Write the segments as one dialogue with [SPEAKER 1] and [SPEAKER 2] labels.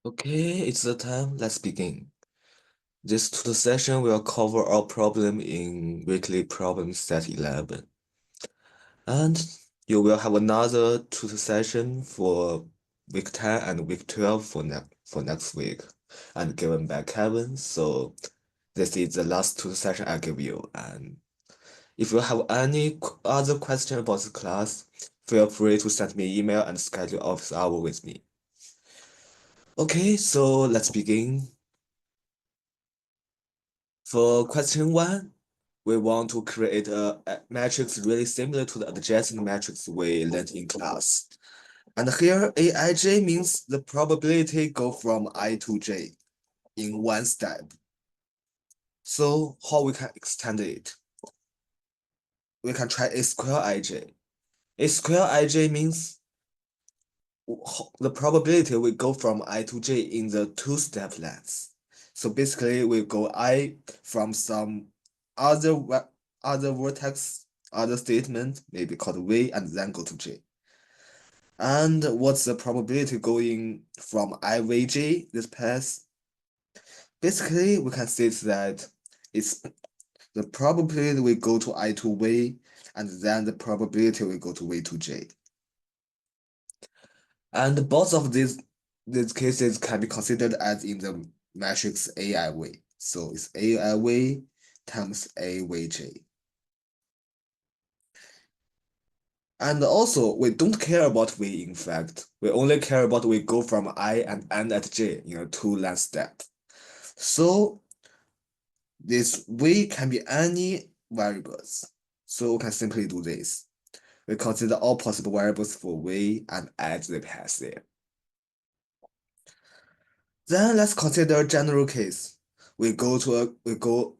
[SPEAKER 1] Okay, it's the time. Let's begin. This tutor session will cover our problem in weekly problem set 11. And you will have another tutor session for week 10 and week 12 for next week. And given by Kevin, so this is the last tutor session I give you. And if you have any other question about the class, feel free to send me email and schedule office hour with me. Okay, so let's begin. For question 1, we want to create a matrix really similar to the adjacent matrix we learned in class. And here Aij means the probability go from I to j in one step. So how we can extend it? We can try a square Ij. A square Ij means the probability will go from I to j in the two-step length. So basically, we go I from some other other vertex, other statement, maybe called V, and then go to j. And what's the probability going from IVJ, this path? Basically, we can say that it's the probability we go to I to V, and then the probability we go to V to j. And both of these cases can be considered as in the matrix AIV. So it's AIV times AVJ. And also, we don't care about V in fact. We only care about we go from I and end at J in a two-length step. So this V can be any variables. So we can simply do this. We consider all possible variables for V and add the path there. Then let's consider a general case. We go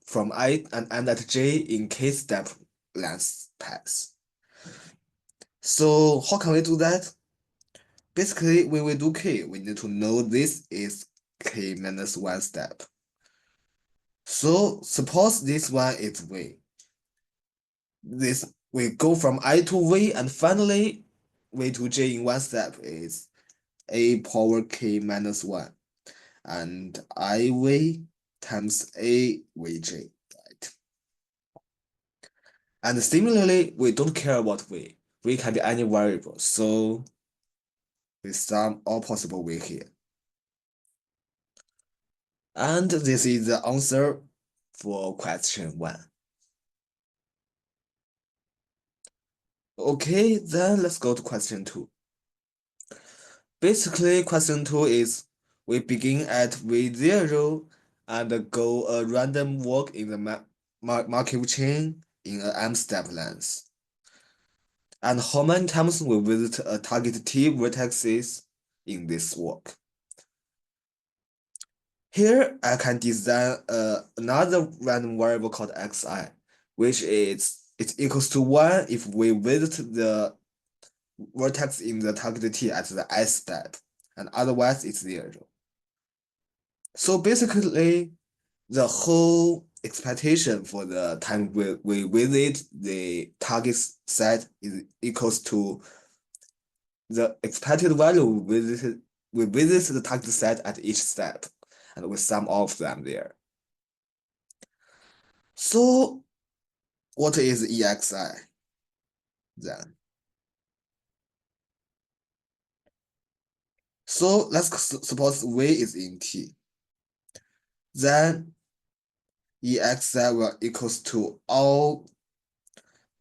[SPEAKER 1] from I and end at J in k-step length paths. So how can we do that? Basically, when we do k, we need to know this is k minus 1 step. So suppose this one is V. This we go from I to V, and finally V to J in one step is a power k minus 1 and IV times AVJ, right? And similarly, we don't care about V. V can be any variable, so we sum all possible V here. And this is the answer for question 1. Okay, then let's go to question 2. Basically, question 2 is we begin at V0 and go a random walk in the Markov chain in an m-step length. And how many times we visit a target T vertices in this walk? Here, I can design another random variable called xi, which is it equals to 1 if we visit the vertex in the target T at the I step, and otherwise it's 0. So basically, the whole expectation for the time we visit the target set is equals to the expected value we visit the target set at each step, and we sum all of them there. So what is EXI then? So let's suppose V is in T. Then EXI will equals to all.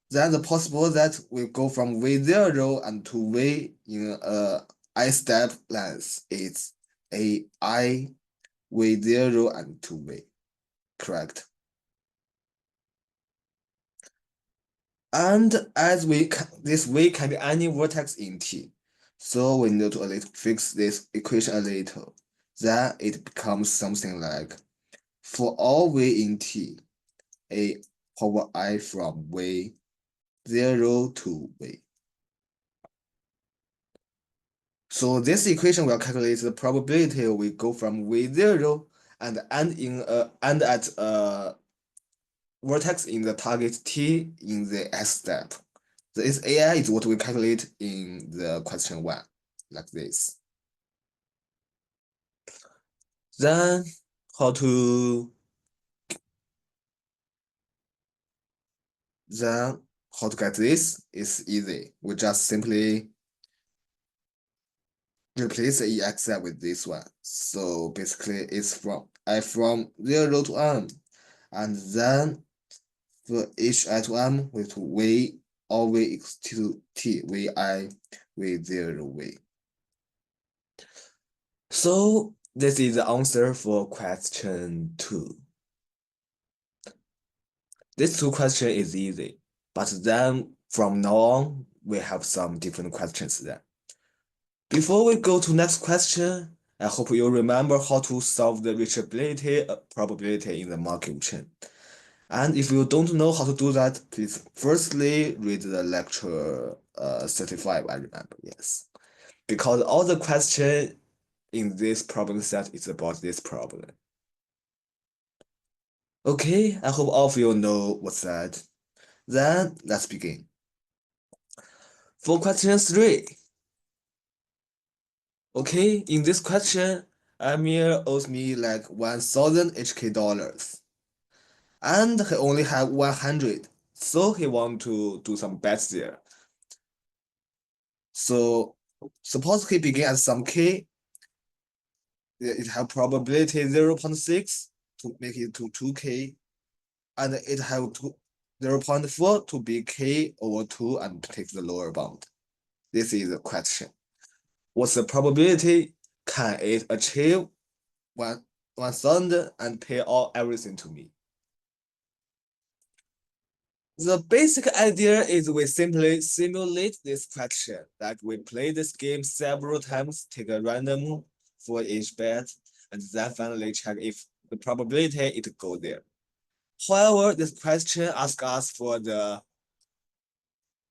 [SPEAKER 1] Then the possible that we go from V0 and to V in a I step length is a I V0 and 2V, correct? And as this V can be any vertex in T, so we need to fix this equation a little. Then it becomes something like for all V in T, a power I from V0 to V. So this equation will calculate the probability we go from V0 and end at a vertex in the target T in the S step. This AI is what we calculate in the question 1, like this. Then how to then how to get this is easy. We just simply replace the EXI with this one. So basically it's from 0 to m. And then for each I to m we have to v all v equals to t, vi, v0, v. So this is the answer for question 2. This 2 question is easy, but then from now on, we have some different questions then. Before we go to next question, I hope you remember how to solve the reachability probability in the market chain. And if you don't know how to do that, please firstly read the lecture 35, I remember, yes. Because all the question in this problem set is about this problem. Okay, I hope all of you know what's that. Then let's begin. For question 3. Okay, in this question, Amir owes me like 1,000 HK dollars. And he only have 100. So he want to do some bets there. So suppose he begin at some K, it have probability 0.6 to make it to 2K, and it have 0.4 to be K over 2 and take the lower bound. This is the question. What's the probability? Can it achieve 1,000 and pay everything to me? The basic idea is we simply simulate this question, that we play this game several times, take a random for each bet, and then finally check if the probability it go there. However, this question asks us for the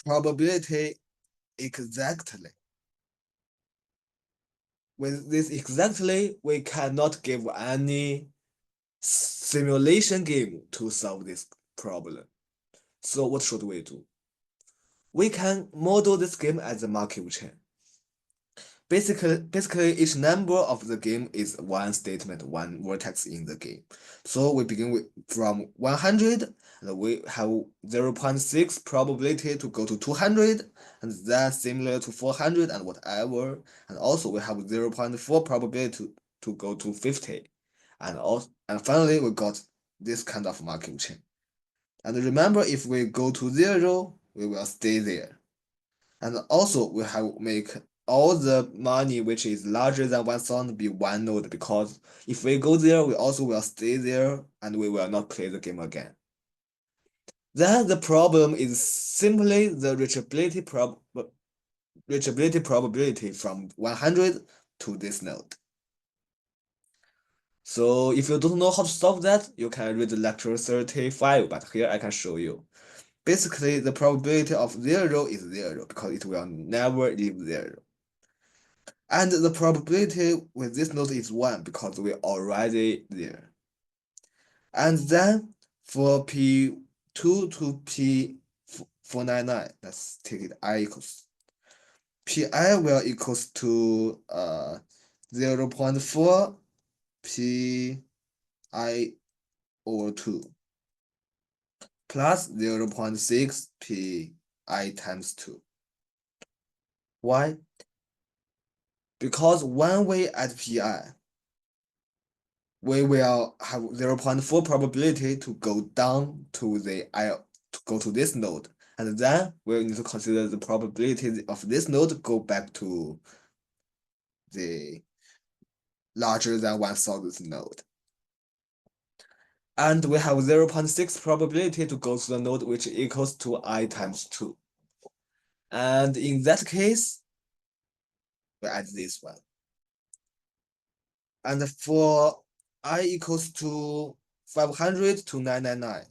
[SPEAKER 1] probability exactly. With this exactly, we cannot give any simulation game to solve this problem. So what should we do? We can model this game as a market chain. Basically, each number of the game is one statement, one vertex in the game. So we begin from 100, and we have 0.6 probability to go to 200, and that's similar to 400 and whatever. And also we have 0.4 probability to go to 50. And finally we got this kind of market chain. And remember, if we go to 0, we will stay there. And also we have make all the money which is larger than 1,000 be one node, because if we go there, we also will stay there and we will not play the game again. Then the problem is simply the reachability probability from 100 to this node. So if you don't know how to solve that, you can read the lecture 35, but here I can show you. Basically, the probability of 0 is 0 because it will never leave 0. And the probability with this node is 1 because we're already there. And then for P2 to P499, let's take it I equals. Pi will equals to 0.4 Pi over 2 plus 0.6 Pi times 2. Why? Because when we add Pi, we will have 0.4 probability to go down to this node, and then we need to consider the probability of this node go back to the larger than 1,000th node. And we have 0.6 probability to go to the node which equals to I times 2. And in that case, we add this one. And for I equals to 500 to 999,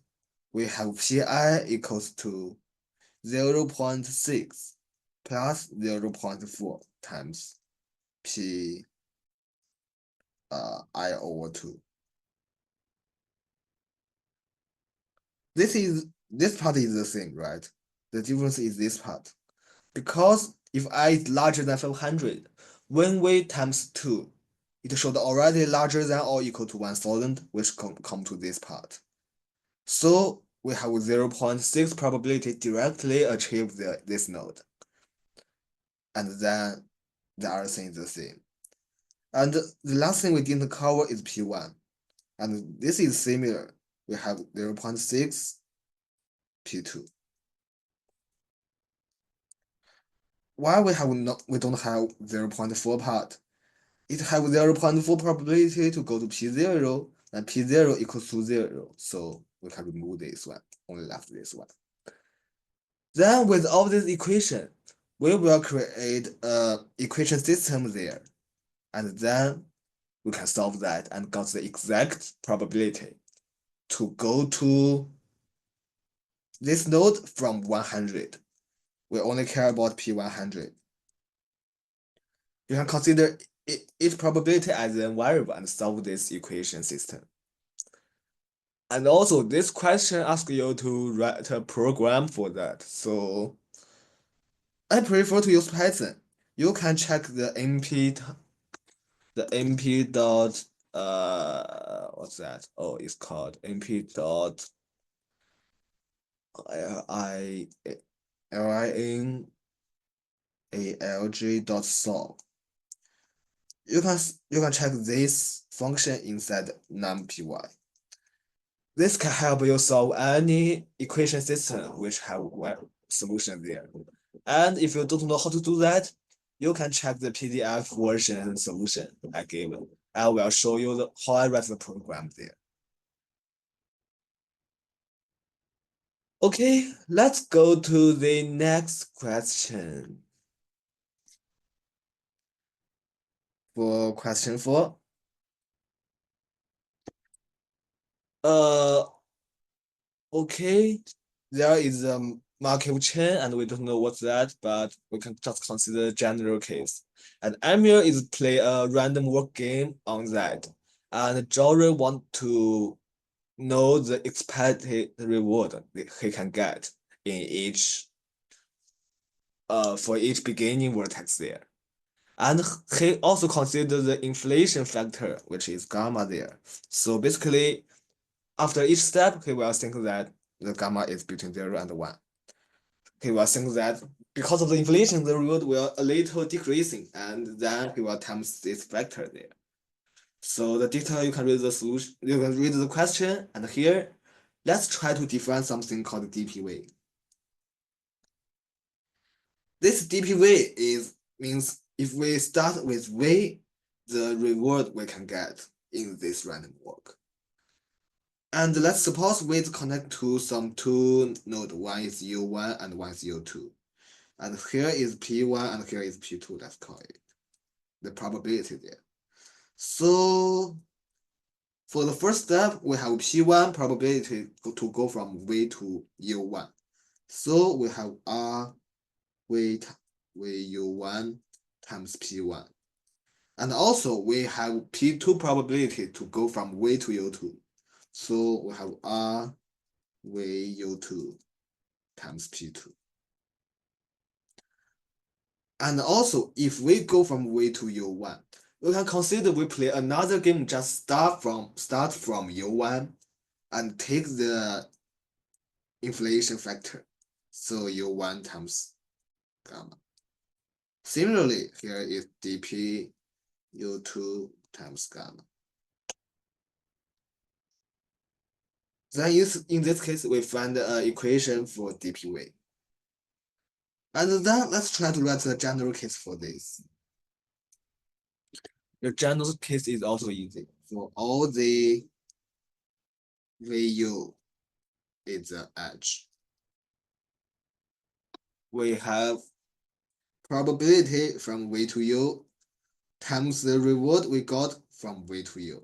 [SPEAKER 1] we have Pi equals to 0.6 plus 0.4 times P I over 2. This part is the same, right? The difference is this part. Because if I is larger than 500, when we times 2, it showed already larger than or equal to 1000, which come to this part. So we have 0.6 probability directly achieve this node. And then the other thing is the same. And the last thing we didn't cover is P1. And this is similar. We have 0.6 P2. Why we don't have 0.4 part? It have 0.4 probability to go to P0, and P0 equals to 0. So we can remove this one, only left this one. Then with all this equation, we will create a equation system there. And then we can solve that and got the exact probability to go to this node from 100. We only care about P100. You can consider its probability as a variable and solve this equation system. And also, this question asks you to write a program for that. So I prefer to use Python. You can check the np dot what's that? Oh, it's called np dot linalg dot solve. You can check this function inside numpy. This can help you solve any equation system which have one solution there. And if you don't know how to do that, you can check the PDF version solution I gave. I will show you how I write the program there. Okay, let's go to the next question. For question 4. Okay, there is a Markov chain and we don't know what's that, but we can just consider general case. And Emil is play a random work game on that. And Jory want to know the expected reward he can get in each for each beginning vertex there. And he also consider the inflation factor, which is gamma there. So basically, after each step, he will think that the gamma is between 0 and 1. He will think that because of the inflation, the reward will a little decreasing, and then he will times this factor there. So the detail you can read the solution, you can read the question, and here, let's try to define something called DPV. This DPV means if we start with V, the reward we can get in this random walk. And let's suppose we connect to some two nodes. One is U1 and one is U2. And here is P1 and here is P2. Let's call it the probability there. So for the first step, we have P1 probability to go from V to U1. So we have R V U1 times P1. And also we have P2 probability to go from V to U2. So we have R V U2 times P2. And also, if we go from V to U1, we can consider we play another game, just start from U1 and take the inflation factor. So U1 times gamma. Similarly, here is dp U2 times gamma. Then in this case, we find an equation for dpv. And then let's try to write the general case for this. The general case is also easy. For all the VU is the edge, we have probability from V to U times the reward we got from V to U.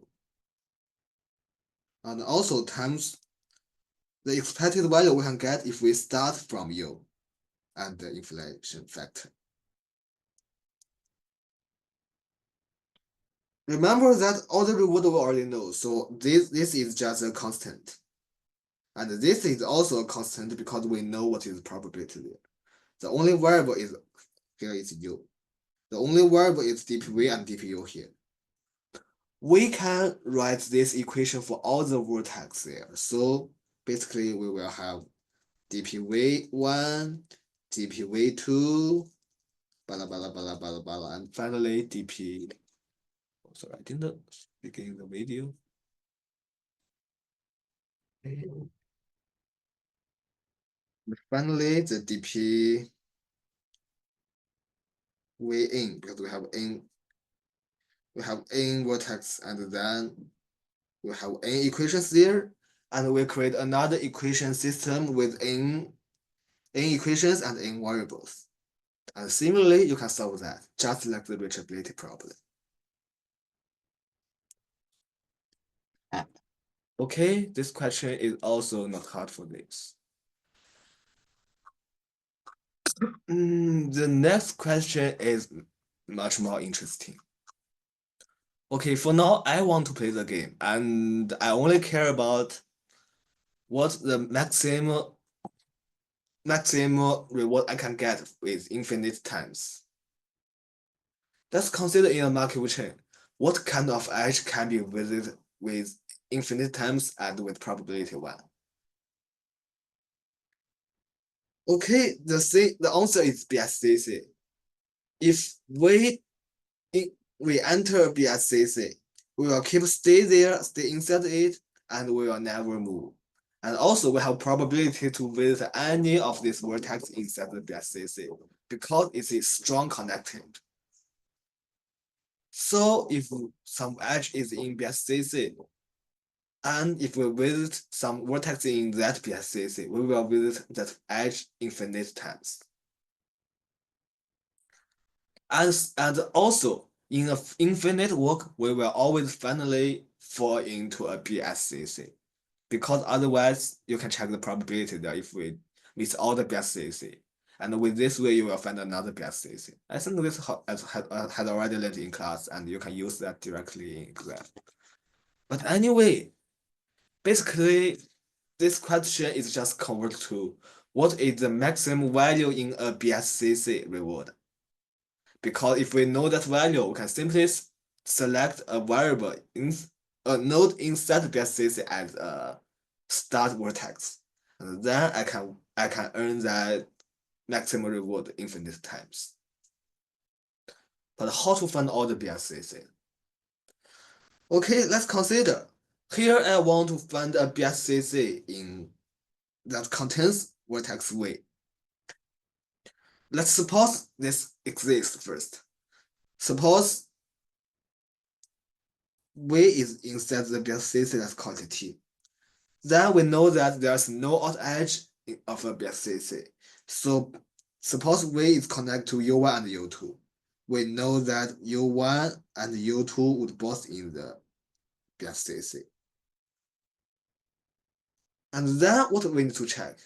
[SPEAKER 1] And also times the expected value we can get if we start from U and the inflation factor. Remember that all the reward we already know, so this is just a constant. And this is also a constant because we know what is the probability there. The only variable is here is U. The only variable is dpv and dpu here. we can write this equation for all the vertex there. So basically, we will have dpv1, dpv2, blah, blah, blah, blah, blah, and finally dp. Oh, sorry, I didn't begin the video. And finally, the dp v in, because we have n vertex, and then we have n equations there, and we create another equation system with n equations and n variables. And similarly, you can solve that, just like the reachability problem. Okay, this question is also not hard for this. The next question is much more interesting. Okay, for now, I want to play the game, and I only care about what the maximum reward I can get with infinite times. Let's consider in a market chain, what kind of edge can be visited with infinite times and with probability 1. Okay, the answer is BSCC. If we enter BSCC, we will stay there, stay inside it, and we will never move. And also, we have probability to visit any of these vertex inside the BSCC because it is strong connected. So if some edge is in BSCC, and if we visit some vertex in that BSCC, we will visit that edge infinite times. And also, in an infinite walk, we will always finally fall into a BSCC. Because otherwise, you can check the probability that if we miss all the BSCC. And with this way, you will find another BSCC. I think this had already learned in class, and you can use that directly in exam. But anyway, basically, this question is just convert to what is the maximum value in a BSCC reward? Because if we know that value, we can simply select a variable in a node inside the BSCC as a start vertex. And then I can earn that maximum reward infinite times. But how to find all the BSCC? Okay, let's consider. Here I want to find a BSCC in that contains vertex V. Let's suppose this exists first. Suppose V is inside the BSCC, let's call it T. Then we know that there's no out edge of a BSCC. So suppose V is connected to U1 and U2. We know that U1 and U2 would both in the BSCC. And then what we need to check?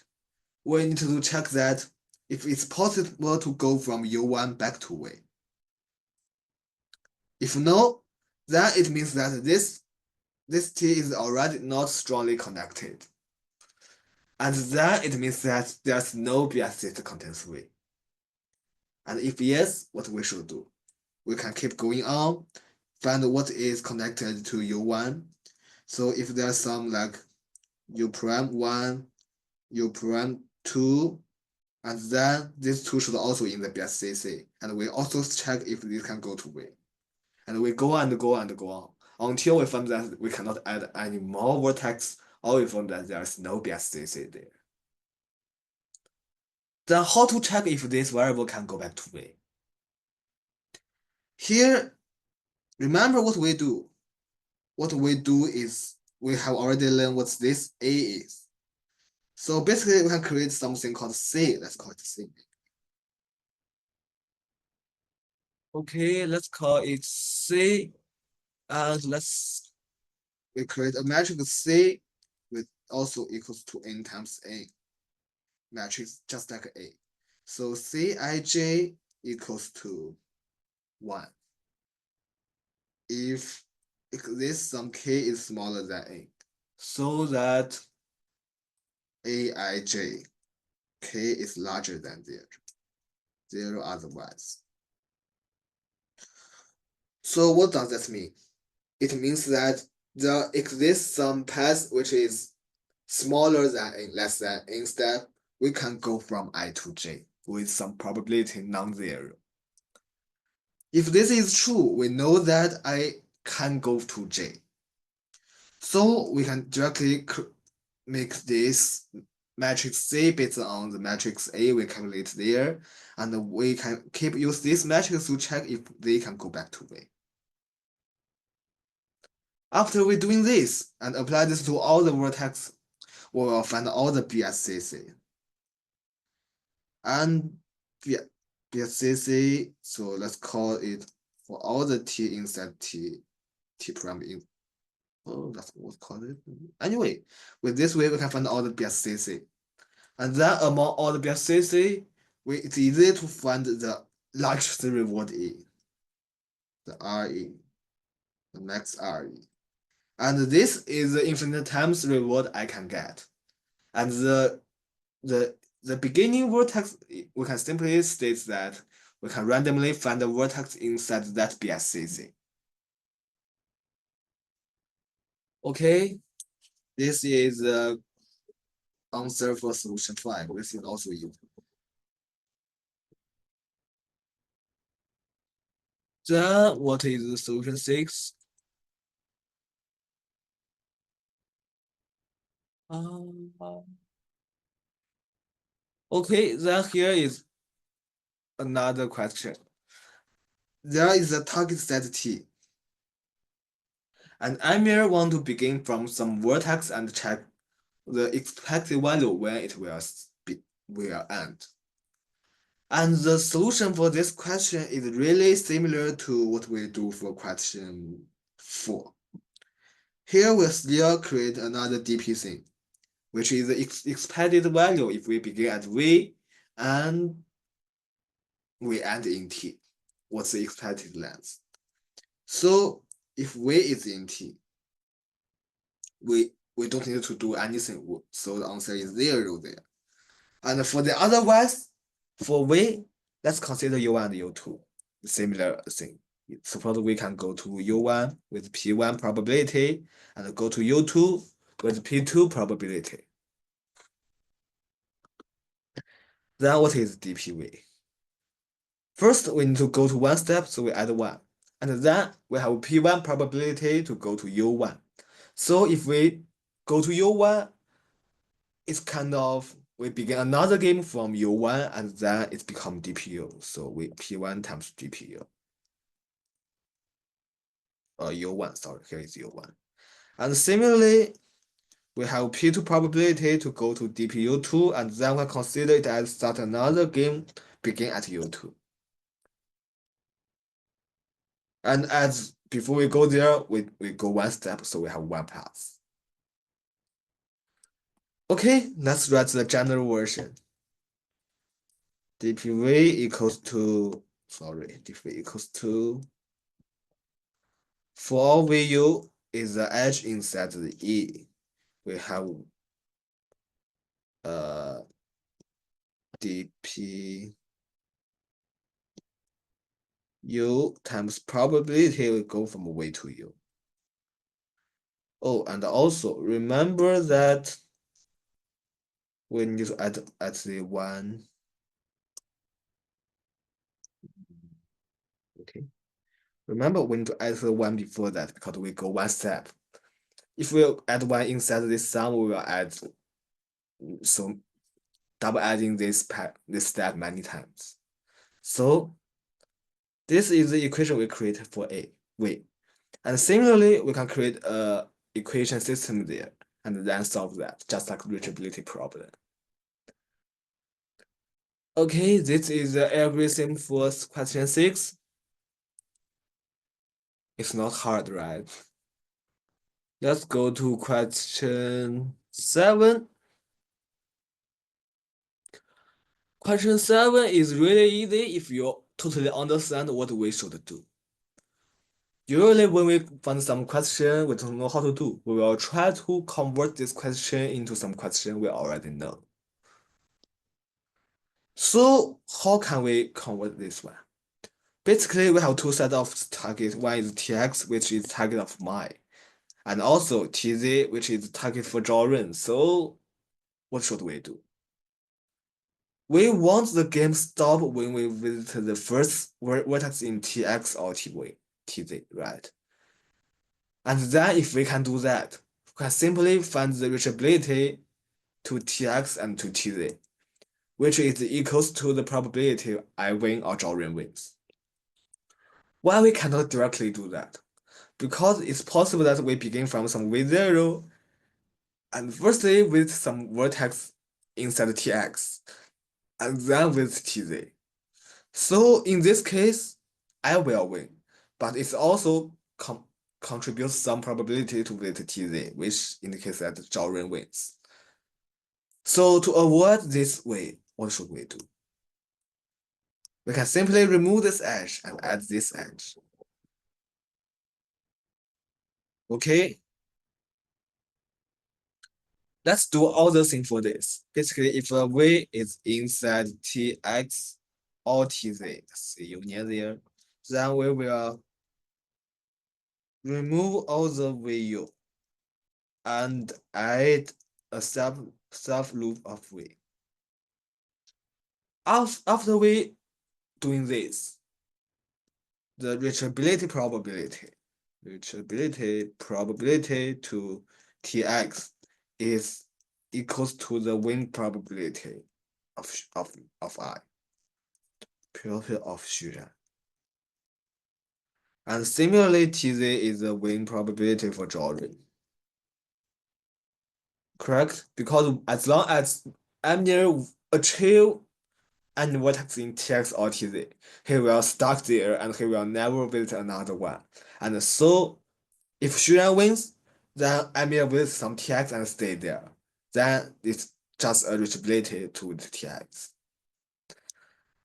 [SPEAKER 1] We need to check that if it's possible to go from U1 back to V. If no, then it means that this T is already not strongly connected. And then it means that there's no BSCC contains V. And if yes, what we should do? We can keep going on, find what is connected to U1. So if there's some like U prime 1, U prime 2, and then these two should also in the BSCC. And we also check if this can go to V. And we go and go and go on until we find that we cannot add any more vertex, or we find that there's no BSCC there. Then how to check if this variable can go back to V? Here, remember what we do. What we do is we have already learned what this A is. So basically, we can create something called C. Let's call it C. Okay, let's call it C. And we create a matrix C with also equals to n times A. Matrix just like A. So Cij equals to 1. If this some k is smaller than A. So that Aij, k is larger than 0. 0 otherwise. So what does that mean? it means that there exists some path which is smaller than in less than. Instead, we can go from I to J with some probability non-zero. If this is true, we know that I can go to J. So we can directly make this matrix C based on the matrix A we calculate there, and we can keep use this matrix to check if they can go back to V. After we're doing this and apply this to all the vertex, we will find all the BSCC. And BSCC, so let's call it for all the T inside T prime in. Oh, that's what we call it. Anyway, with this way, we can find all the BSCC. And then among all the BSCC, it's easy to find the largest reward E, the RE, the max RE. And this is the infinite times reward I can get. And the beginning vertex, we can simply state that we can randomly find the vertex inside that BSCC. Okay, this is the answer for solution 5. This is also you. Then what is solution 6? Okay, then here is another question. There is a target set T, and Amir want to begin from some vertex and check the expected value when it will end. And the solution for this question is really similar to what we do for question 4. Here we still create another DP thing, which is the expected value if we begin at V and we end in T. What's the expected length? So if V is in T, we don't need to do anything. So the answer is 0 there. And for the otherwise, for V, let's consider U1 and U2. Similar thing. Suppose we can go to U1 with P1 probability and go to U2 with P2 probability. Then what is DPV? First, we need to go to one step, so we add 1. And then we have P1 probability to go to U1. So if we go to U1, it's kind of, we begin another game from U1 and then it becomes DPU. So we P1 times DPU. U1, sorry, here is U1. And similarly, we have P2 probability to go to DPU2, and then we consider it as start another game begin at U2. And as before we go there, we go one step, so we have one path. Okay, let's write the general version. dpv equals to, dpv equals to, for vu is the edge inside the E. We have dp u times probability will go from V to U. Oh, and also remember that we need to add at the 1. Okay. Remember we need to add the 1 before that because we go one step. If we add 1 inside this sum, we will add so double adding this step many times. So this is the equation we created for V. And similarly, we can create a equation system there and then solve that, just like reachability problem. Okay, this is the algorithm for question 6. It's not hard, right? Let's go to question 7. Question 7 is really easy if you totally understand what we should do. Usually when we find some question we don't know how to do, we will try to convert this question into some question we already know. So how can we convert this one? Basically, we have two sets of target. One is Tx, which is target of mine, and also Tz, which is target for Xuran. So what should we do? We want the game stop when we visit the first vertex in Tx or Tz, right? And then if we can do that, we can simply find the reachability to Tx and to Tz, which is equals to the probability I win or Xuran wins. Why we cannot directly do that? Because it's possible that we begin from some V0 and firstly with some vertex inside Tx and then with Tz. So in this case, I will win, but it also contributes some probability to with Tz, which indicates that Xuran wins. So to avoid this way, what should we do? We can simply remove this edge and add this edge. Okay, let's do all the thing for this. Basically, if a V is inside Tx or Tz, let's see union there, then we will remove all the VU and add a sub loop of V. After we doing this, the reachability probability to Tx is equals to the win probability of I, probability of Xuran. And similarly, Tz is the win probability for Xuran. Correct? Because as long as I'm near achieve and vertex in Tx or Tz, he will stuck there and he will never visit another one. And so if Xuran wins, then Emil visit some Tx and stay there. Then it's just a reachability to the Tx.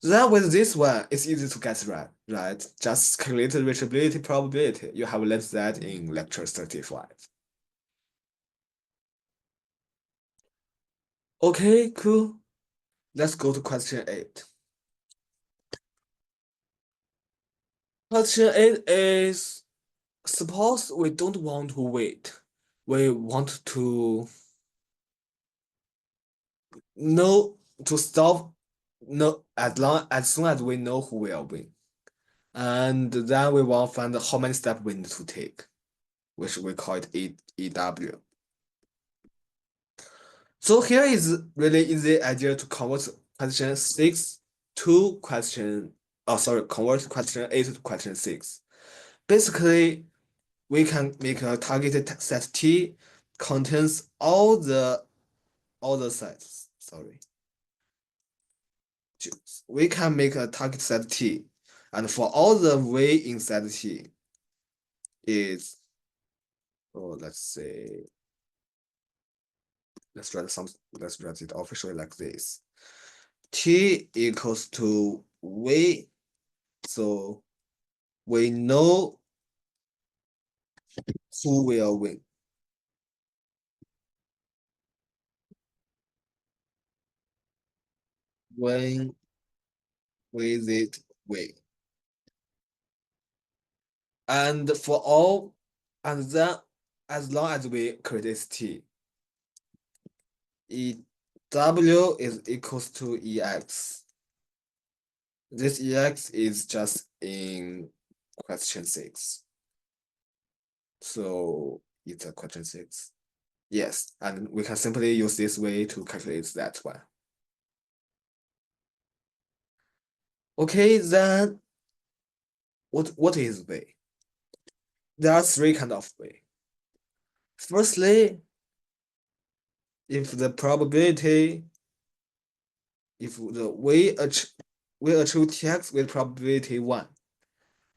[SPEAKER 1] Then with this one, it's easy to get right? Just calculate the reachability probability. You have learned that in lecture 35. Okay, cool. Let's go to question 8. Question 8 is, suppose we don't want to wait. We want to know to stop no as soon as we know who will win. And then we want to find how many steps we need to take, which we call it EW. So here is really easy idea to convert question 6 to question, convert question 8 to question 6. Basically, we can make a targeted set T contains all the sets. Sorry. We can make a target set T, and for all the V inside T is, let's say, let's write it officially like this. T equals to V, so we know who will win. When with it win. And for all, and then as long as we create this T, W is equals to EX. This EX is just in question 6. So it's a question 6. Yes, and we can simply use this way to calculate that one. Okay, then what is way? There are three kind of way. Firstly, if the probability, if the we achieve Tx with probability 1,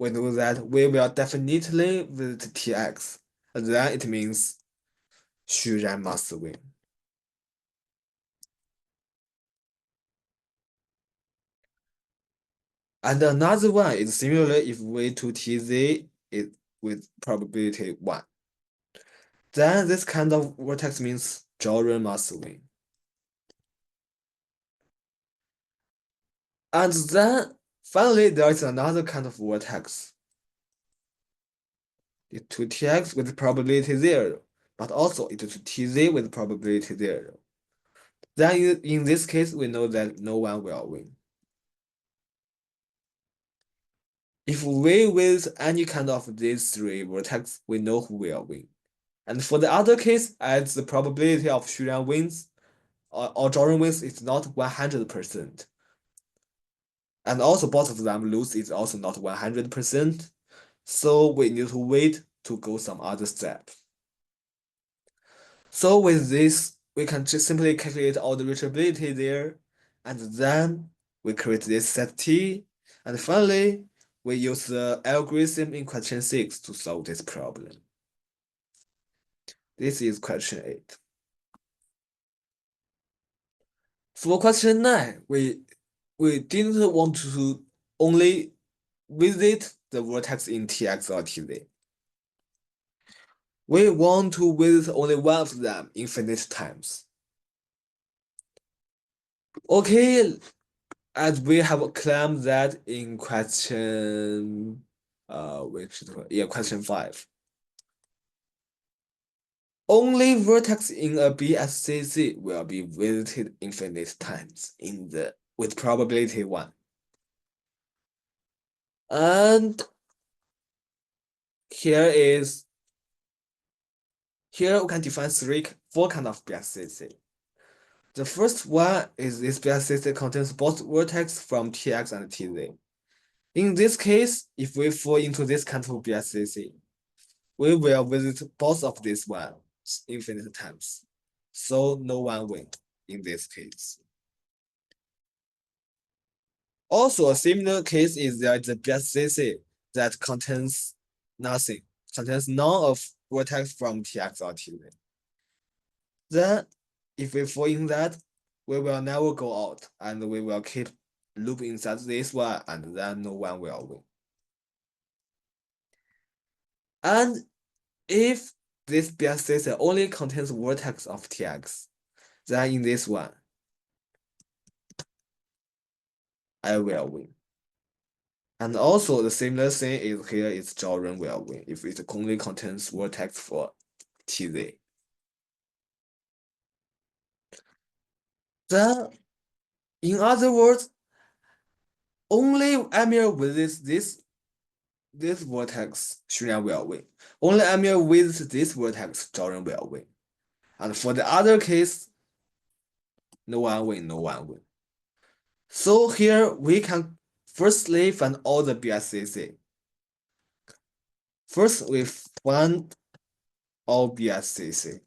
[SPEAKER 1] we know that we will definitely visit Tx, and then it means Xuran must win. And another one is similar if we to Tz is with probability 1. Then this kind of vertex means Xuran must win. And then Finally, there is another kind of vertex. It to Tx with probability 0, but also it to Tz with probability 0. Then in this case, we know that no one will win. If we with any kind of these three vertex, we know who will win. And for the other case, as the probability of Xuran wins or Jordan wins is not 100%. And also both of them lose is also not 100%. So we need to wait to go some other step. So with this, we can just simply calculate all the reachability there, and then we create this set T, and finally, we use the algorithm in question 6 to solve this problem. This is question 8. For question 9, we didn't want to only visit the vertex in Tx or Tz. We want to visit only one of them infinite times. Okay, as we have claimed that in question question 5. Only vertex in a BSCC will be visited infinite times with probability 1. And here we can define four kind of BSCC. The first one is this BSCC contains both vertex from Tx and Tz. In this case, if we fall into this kind of BSCC, we will visit both of these ones infinite times. So no one wins in this case. Also, a similar case is that the BSCC that contains nothing, contains none of vertex from Tx or Tz. Then, if we fall in that, we will never go out, and we will keep loop inside this one, and then no one will win. And if this BSCC only contains vertex of Tx, then in this one, I will win. And also the similar thing is here is Jordan will win if it only contains vertex for Tz. Then, in other words, only Amir visits this vertex, Xuran will win. Only Amir visits this vertex, Jordan will win. And for the other case, no one win. So here we can firstly find all the BSCC. First, we find all BSCC.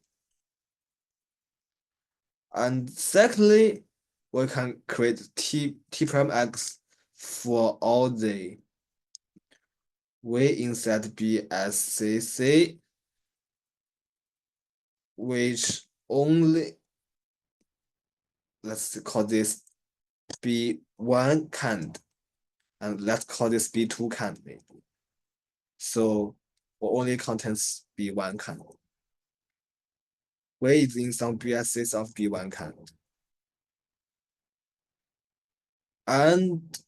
[SPEAKER 1] And secondly, we can create T prime X for all the way inside BSCC, which only, let's call this B1 kind, and let's call this B2 kind maybe. So only contains B1 kind. Where is in some BSCs of B1 kind. And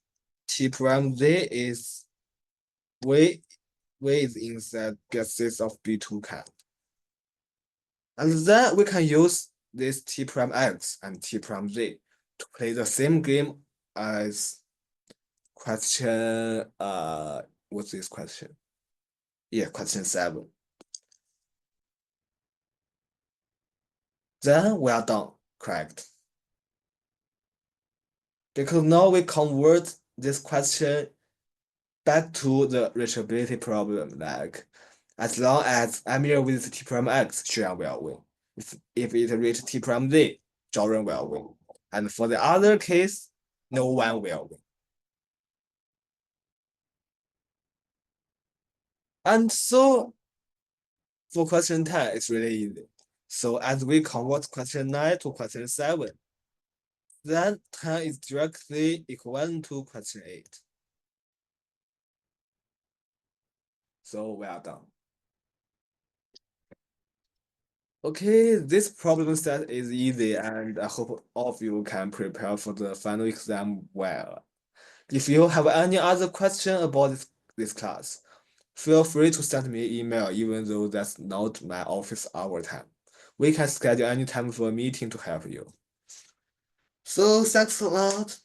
[SPEAKER 1] T prime Z is where is inside BSCs of B2 kind. And then we can use this T prime X and T prime Z to play the same game as question, what's this question? Yeah, question 7. Then we are done, correct? Because now we convert this question back to the reachability problem, like as long as Amir with T prime X, Xuran will win. If it reach T prime Z, Jordan will win. And for the other case, no one will win. And so for question 10, it's really easy. So as we convert question 9 to question 7, then 10 is directly equivalent to question 8. So we are done. Okay, this problem set is easy, and I hope all of you can prepare for the final exam well. If you have any other question about this class, feel free to send me an email even though that's not my office hour time. We can schedule any time for a meeting to help you. So thanks a lot.